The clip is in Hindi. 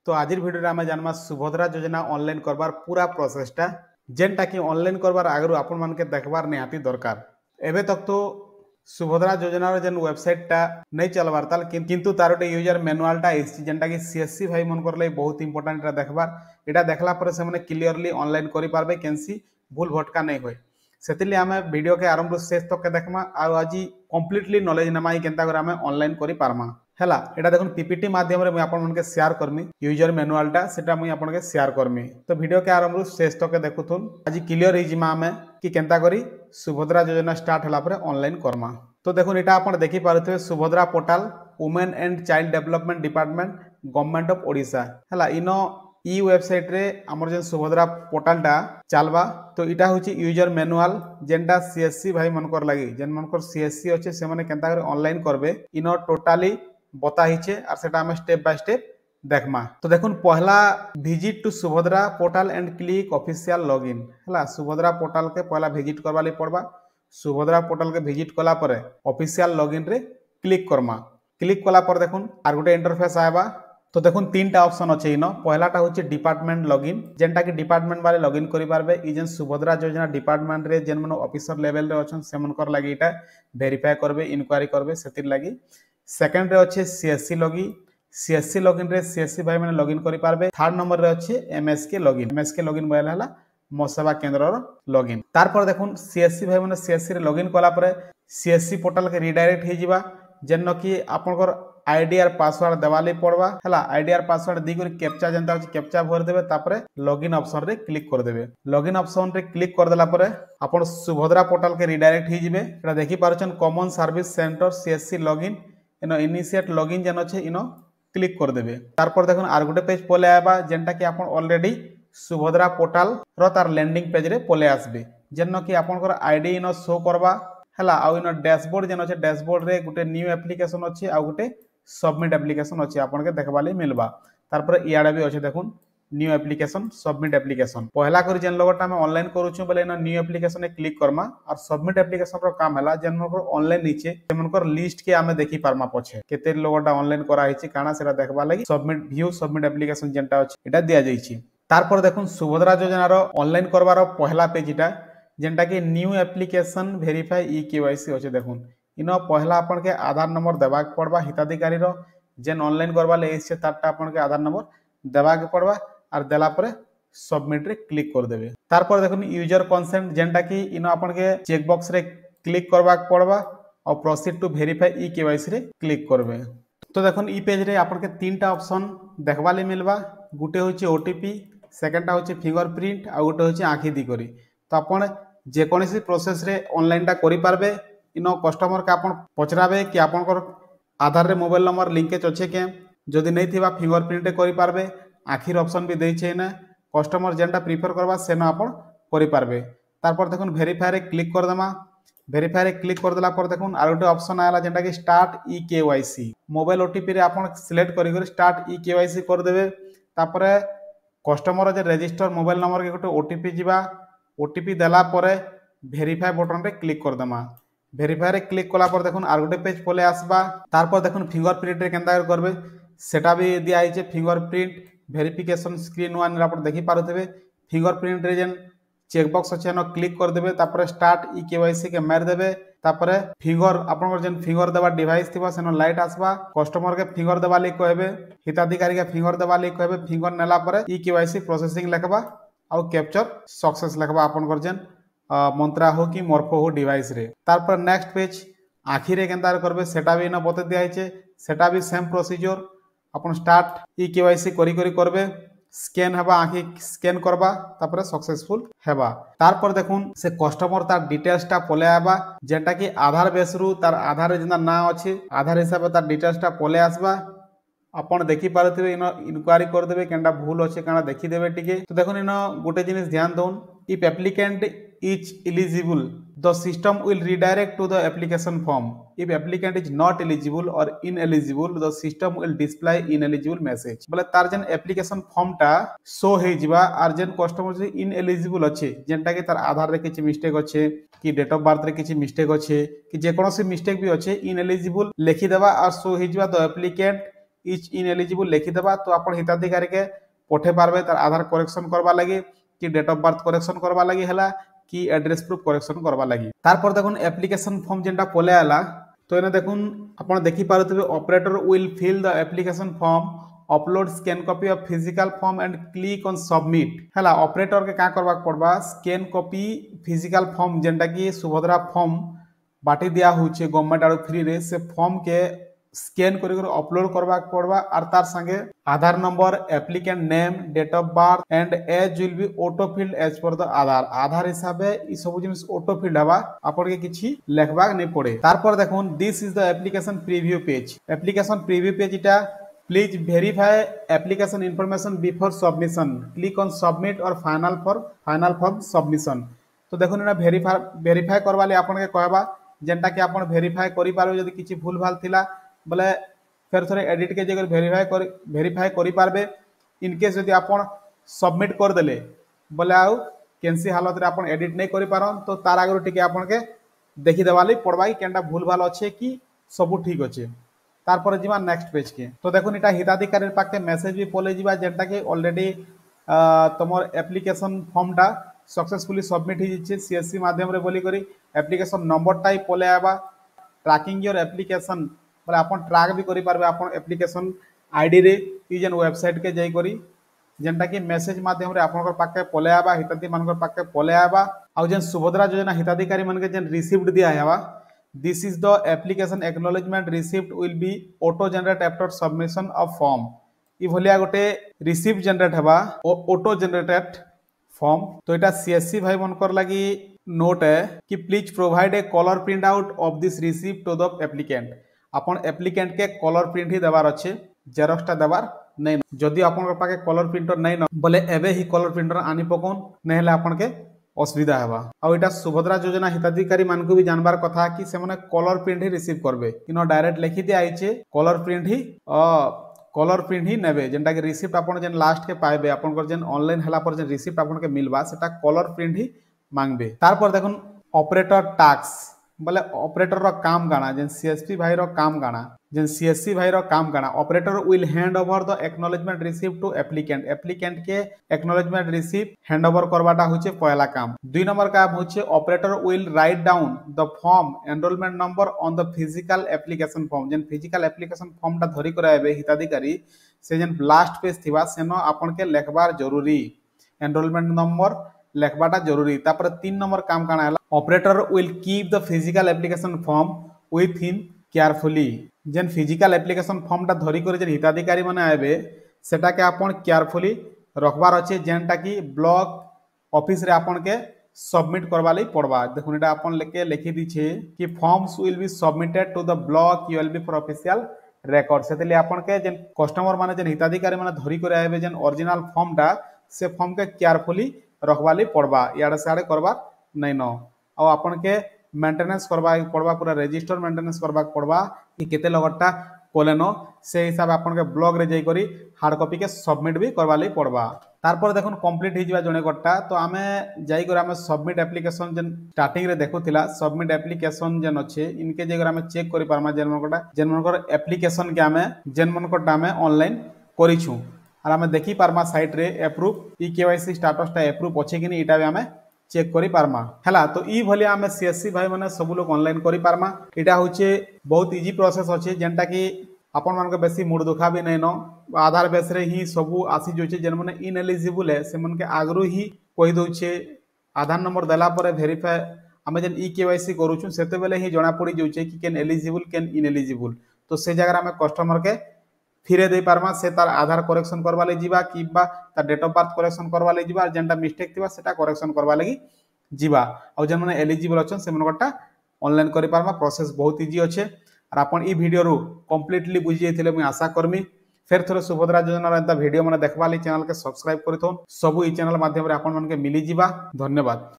तो आज भिडियो आम जाना सुभद्रा योजना ऑनलाइन करवार पूरा प्रोसेसटा जेनटा कि ऑनलाइन करवार आगु आपण मान के देखबार निहाती दरकार। एबे तक तो सुभद्रा योजनार जेन वेबसाइटा नहीं चलबार ताल किंतु तार गोटे यूजर मैनुआलटा जेनटा कि सीएससी भाई मनकर लगे बहुत इंपोर्टेंट देखबार। एटा देखला पर से माने क्लियरली ऑनलाइन करि पारबे केनसी भूल भटका नहीं होय। सेतिले आमे वीडियो के आरंभ शेष तक के देखमा आ आज कंप्लीटली नॉलेज नमाई केनता कर आमे ऑनलाइन करि पारमा। हैला एटा देखुन पीपीटी माध्यम रे मैं आपन मन के शेयर करमी यूजर मैनुअलटा सेटा मुई आपन के शेयर करमी। तो वीडियो के आरंभ शेष तक देखुथुन आज क्लियर ही जिमा आमे कि केनता करी सुभद्रा योजना स्टार्ट होला परे ऑनलाइन करमा। तो देखुन एटा आपन देखि पारुथे Subhadra portal women and child development department government of Odisha. हैला इनो ई वेबसाइट रे हमर जे सुभद्रा पोर्टलटा चलबा। तो इटा होची यूजर मैनुअल जेनटा सीएससी भाई मनकर लागि जेन मनकर सीएससी अछि से माने केनता करे ऑनलाइन करबे इनो टोटली बता हिचे और सेटा हम स्टेप बाय स्टेप देखमा। तो देखुन पहला visit to Subhadra portal and click official login. हला सुभद्रा पोर्टल के पहला विजिट करबा ले पड़बा। सुभद्रा पोर्टल के विजिट कला परे ऑफिशियल लॉगिन रे क्लिक करमा। क्लिक कला पर देखुन आर गोटे इंटरफेस आएबा। तो देखुन तीनटा ऑप्शन अछि इनो। पहलाटा होचे डिपार्टमेंट लॉगिन जेनटा कि डिपार्टमेंट वाले लॉगिन करि पारबे। ई जेन सुभद्रा योजना डिपार्टमेंट रे जेन मन ऑफिसर लेवल रे अछन से मनकर लागि इटा वेरीफाई करबे इंक्वायरी करबे सेतिर लागि। सेकंड रे अच्छे सीएससी लॉगिन। सीएससी लॉगिन रे सीएससी भाई मैंने लॉगिन करि पारबे। थर्ड नंबर रे अच्छे एमएसके लॉगिन। एमएसके लॉगिन बोले हला मो सेवा केंद्र रो लॉगिन। तार पर देखुन सीएससी भाई मैंने सीएससी रे लॉगिन कला परे सीएससी पोर्टल के रिडायरेक्ट हे जिबा जेन कि आपनकर आईडी और पासवर्ड देवाली पड़वा। हला आईडी और पासवर्ड दी कर कैप्चा जनता होची कैप्चा भर देबे तापरे लॉगिन ऑप्शन रे क्लिक कर देबे। लॉगिन ऑप्शन रे क्लिक कर देला परे आपण सुभद्रा पोर्टल के रिडायरेक्ट हे जिबे। एटा देखि पारछन common service center CSC login इनो इनिशिएट लॉगिन जन अच्छे इनो क्लिक कर देबे। तार पर देखुन आर गोटे पेज पले आबा जेनटा कि आपण ऑलरेडी सुभद्रा पोर्टल रो तार लैंडिंग पेज रे पले आसबे जेन कि आपनकर आईडी इनो शो करबा। हला आ इनो डैशबोर्ड जन अच्छे डैशबोर्ड रे गोटे न्यू एप्लीकेशन अच्छे आ गोटे सबमिट एप्लीकेशन अच्छे आपन के देखबा ले मिलबा। तार पर इयाडा भी अच्छे देखुन न्यू एप्लीकेशन सबमिट एप्लीकेशन पहला करी जेन लोगटा में ऑनलाइन करूछु बोले इनो न्यू एप्लीकेशन ने क्लिक करमा और सबमिट एप्लीकेशन रो काम हला जेन मनकर ऑनलाइन नीचे सेमनकर लिस्ट के आमे देखि पारमा पछे केते लोगटा ऑनलाइन करा हिची काना सेरा देखबा लागि सबमिट व्यू सबमिट एप्लीकेशन जेनटा अछि एटा दिया जाईची। तार पर देखुन सुभद्रा योजना रो ऑनलाइन करबार पहला पेज इटा जेनटा कि new application verify e KYC अछि। देखुन इनो पहला अपन के आधार नंबर देबा के पड़बा हिताधिकारी रो जेन ऑनलाइन करबा ले एसे तारटा अपन के आधार नंबर देबा के पड़बा और देला परे सबमिट रे क्लिक कर देबे। तार पर देखुन यूजर कंसेंट जेनटा कि इनो अपन के चेक बॉक्स रे क्लिक करबा के पड़बा और proceed to verify e KYC रे क्लिक करबे। तो देखुन ई पेज रे अपन के तीनटा ऑप्शन देखबा ले मिलबा। गुटे होचे ओटीपी सेकंडटा होचे फिंगरप्रिंट आ गुटे होचे आंखी दी करी। तो अपन जे कोनोसी प्रोसेस रे ऑनलाइन टा करि पारबे। इनो कस्टमर के अपन पचराबे कि आपनकर आधार रे मोबाइल नंबर लिंकेज अच्छे के जदि नहीं थिबा फिंगरप्रिंट करि पारबे। आखिर ऑप्शन भी देइछे ना कस्टमर जेनटा प्रिफर करबा सेना अपन करि पारबे। तार पर देखुन वेरीफाई रे क्लिक कर देमा। वेरीफाई रे क्लिक कर देला पर देखुन आर गोटे ऑप्शन आला जेनटा कि start e KYC mobile OTP रे अपन सिलेक्ट करि कर स्टार्ट ई केवाईसी कर देबे। तापर कस्टमर जे रजिस्टर मोबाइल नंबर के गोटे ओटीपी जिबा ओटीपी देला परे वेरीफाई बटन रे क्लिक कर देमा। वेरीफाई रे क्लिक कला पर देखुन आर गोटे पेज पले आसबा। तार पर देखुन फिंगरप्रिंट रे केनता करबे सेटा भी दिया आइचे फिंगरप्रिंट वेरिफिकेशन स्क्रीन 1 रे आपण देखि पारुथबे। फिंगरप्रिंट रे जेन चेक बॉक्स अछि न क्लिक कर देबे तापर स्टार्ट ई केवाईसी के मार देबे। तापर फिंगर आपन जेन फिंगर देबा डिवाइस थिबा सेन लाइट आसबा कस्टमर के फिंगर देबा ले कहबे हिताधिकारी के फिंगर देबा ले कहबे। फिंगर नेला परे ई केवाईसी प्रोसेसिंग लेखबा आ कैप्चर सक्सेस लेखबा आपन जेन मंत्रा हो कि मोरफो हो डिवाइस रे। तार पर नेक्स्ट पेज आखिर रे केनता करबे सेटा भी न बते दिया आइचे सेटा भी सेम प्रोसीजर अपन स्टार्ट ई केवाईसी करी करी करबे। स्कैन हबा आखि स्कैन करबा तापर सक्सेसफुल हेबा। तार पर देखुन से कस्टमर तार डिटेल्स टा पले आबा जेटा कि आधार बेस रु तार आधार रे जेना ना अछि आधार हिसाब तार डिटेल्स टा पले आसबा। अपन देखि पारथिबे इनो इंक्वायरी कर देबे केनटा भूल अछि काना देखि देबे टिके। तो देखुन इनो गोटे जिनिस ध्यान दोन if applicant is eligible the system will redirect to the application form. If applicant is not eligible or ineligible the system will display ineligible message बोले तार जेन एप्लीकेशन फॉर्म टा शो हे जिबा आर जेन कस्टमर जे इनएलिजिबल अच्छे जेनटा कि तार आधार रे किछि मिस्टेक अच्छे कि डेट ऑफ बर्थ रे किछि मिस्टेक अच्छे कि जे कोनोसी मिस्टेक भी अच्छे इनएलिजिबल लिखि देबा और शो हे जिबा द एप्लीकेंट इच इनएलिजिबल लिखिदेबा तो आप हिताधिकारी के पठे पारबे तार आधार करेक्शन करवा लगी कि डेट ऑफ बर्थ करेक्शन करवा लगी है कि एड्रेस प्रूफ करेक्शन करवा लगी। तारपर देखुन एप्लिकेशन फॉर्म जेनटा पले आला तो एने देखुन आपण देखि पारुतबे operator will fill the application form upload scan copy of physical form and click on submit हैला। ऑपरेटर के का करबा पड़बा स्कैन कॉपी फिजिकल फॉर्म जेनटा कि सुभद्रा फॉर्म बाटी दिया होचे गवर्नमेंट आरो फ्री रे से फॉर्म के स्कैन करी अपलोड करबा पड़बा और तार संगे Aadhaar number applicant name date of birth and age will be auto filled as per the Aadhaar हिसाब ई सब जिनिस ऑटो फिल्ड हवा आपन के किछि लेखबा नहीं पड़े। तारपर देखुन this is the application preview page. Application preview page इटा please verify application information before submission click on submit और फाइनल फॉर्म सबमिशन। तो देखुन एना वेरीफाई करवा ले आपन के कहबा जेनटा कि आपन वेरीफाई करि पारो जदी किछि भूल भाल थिला बोले फिर थोड़े एडिट के जगह वेरीफाई करि पारबे। इन केस जदी आपन सबमिट कर देले बोले आउ केनसी हालत रे आपन एडिट नहीं करि पारन तो तार आगरो टिके आपन के देखि देवाली पड़बा कि केनटा भूल भाल अच्छे कि सब ठीक अच्छे। तारपर जीवा नेक्स्ट पेज के तो देखुन इटा हिताधिकारी पाखे मेसेज भी पले जीवा जेनटा कि ऑलरेडी तुमर एप्लिकेशन फॉर्मटा सक्सेसफुली सबमिट हो जाइए सीएससी माध्यम रे बोली करी एप्लिकेशन नंबरटा ही पले आवा ट्रैकिंग योर एप्लिकेशन बोले आपन ट्रैक भी करि पारबे आपन एप्लिकेशन आईडी रे ई जेन वेबसाइट के जाई करी जेनटा कि मेसेज माध्यम रे आपन पाखे पले आवा हिताधिकारी मानकर पाखे पले आवा आ जेन सुभद्रा योजना हिताधिकारी मन के जेन रिसीव्ड दिया है this is the application acknowledgement received will be auto generate after submission of form. ई भलिया गोटे रिसीव जनरेट हवा ऑटो जनरेटेड फॉर्म। तो इटा सीएससी भाई मनकर लगी नोट है कि please provide a colour print out of this receipt to the applicant. अपन एप्लिकेंट के कलर प्रिंट ही देवार अच्छे जेरक्सटा देवार नहीं जदि आपन पाखे कलर प्रिंटर नहीं न बोले एबे ही कलर प्रिंटर आनी पकोन नहीं आपन के असुविधा हेबा। आ इटा सुभद्रा योजना हिताधिकारी मान को भी जानबार कथा कि से माने कलर प्रिंट ही रिसीव करबे कि डायरेक्ट लिखि दिया आइछे कलर प्रिंट ही नेबे जेनटा कि रिसिप्ट आपन जेन लास्ट के पाइबे आपन जेन ऑनलाइन हला पर जेन रिसिप्ट आपन के मिलबा सेटा कलर प्रिंट ही मांगबे। तारपर देखुन ऑपरेटर टास्क बोले ऑपरेटर रो काम गाना जेन सीएसपी भाई रो काम गाना जेन सीएससी भाई रो काम गाना operator will hand over the acknowledgement receive to applicant. Applicant के एक्नॉलेजमेंट रिसीव हैंड ओवर करवाटा होचे पहला काम। 2 नंबर काम होचे operator will write down the form enrolment number on the physical application form जेन फिजिकल एप्लिकेशन फॉर्म टा धरी कराबे हिताधिकारी से जेन लास्ट पेज थिबा सेनो आपन के लेखबार जरूरी एनरोलमेंट नंबर लेखबाटा जरूरी। तापर 3 नंबर काम काना है operator will keep the physical application form within carefully जेन फिजिकल एप्लिकेशन फॉर्म टा धरी कर जेन हिताधिकारी माने आबे सेटा के आपन केयरफुली रखबार अच्छे जेनटा कि ब्लॉक ऑफिस रे आपन के सबमिट करवा लई पड़बा। देखुन एटा आपन लेके लिखि दीछे कि forms will be submitted to the block ULB for official record. सेतले आपन के जेन कस्टमर माने जेन हिताधिकारी माने धरी कर आबे जेन ओरिजिनल फॉर्म टा से फॉर्म के केयरफुली रखवा लई पड़बा याडे साडे करबा नहीं न आ आपन के मेंटेनेंस करबा पड़बा पूरा रजिस्टर मेंटेनेंस करबा पड़बा कि केते लगटा कोलेन से हिसाब आपन के ब्लॉग रे जाई करी हार्ड कॉपी के सबमिट भी करवा लई पड़बा। तारपर देखुन कंप्लीट ही जिवा जणे गट्टा तो आमे जाई कर आमे सबमिट एप्लिकेशन जेन स्टार्टिंग रे देखुथिला सबमिट एप्लिकेशन जेन अच्छे इनके जगह आमे चेक करि पारमा जेन मनकर एप्लिकेशन के आमे जेन मनकर आमे ऑनलाइन करिछु और आमे देखि पारमा साइट रे अप्रूव ई केवाईसी स्टेटस टा अप्रूव अछि कि नै इटा भी आमे चेक करि पारमा हैला। तो ई भलिया आमे सीएससी भाई माने सब लोग ऑनलाइन करि पारमा। इटा होचे बहुत इजी प्रोसेस अछि जेनटा कि आपन मान के बेसी मुड दुखा भी नै न आधार बेस रे ही सब आसी जोचे जेन माने इनएलिजिबल है से मन के आगरो ही कहि दोछे आधार नंबर देला पर वेरीफाई आमे जेन ई केवाईसी करूछु सेते बेले ही जणा पड़ी जोचे कि केन एलिजिबल केन इनएलिजिबल। तो से जगह आमे कस्टमर के फिरे दे पारमा से तार आधार करेक्शन करवा ले जीवा कि बा तार डेट ऑफ बर्थ करेक्शन करवा ले जीवा जेनटा मिस्टेक थिबा सेटा करेक्शन करवा लगी जीवा आ जेन माने एलिजिबल अछन से मनकटा ऑनलाइन करि पारमा प्रोसेस बहुत इजी अच्छे। और आपन ई वीडियो रो कंप्लीटली बुझि जेथिले मैं आशा करमी फिर थोड़े सुभद्रा योजना रे एंता वीडियो माने देखबा ਲਈ चैनल के सब्सक्राइब करिथोन सब ई चैनल माध्यम रे आपन मन के मिली जीवा। धन्यवाद।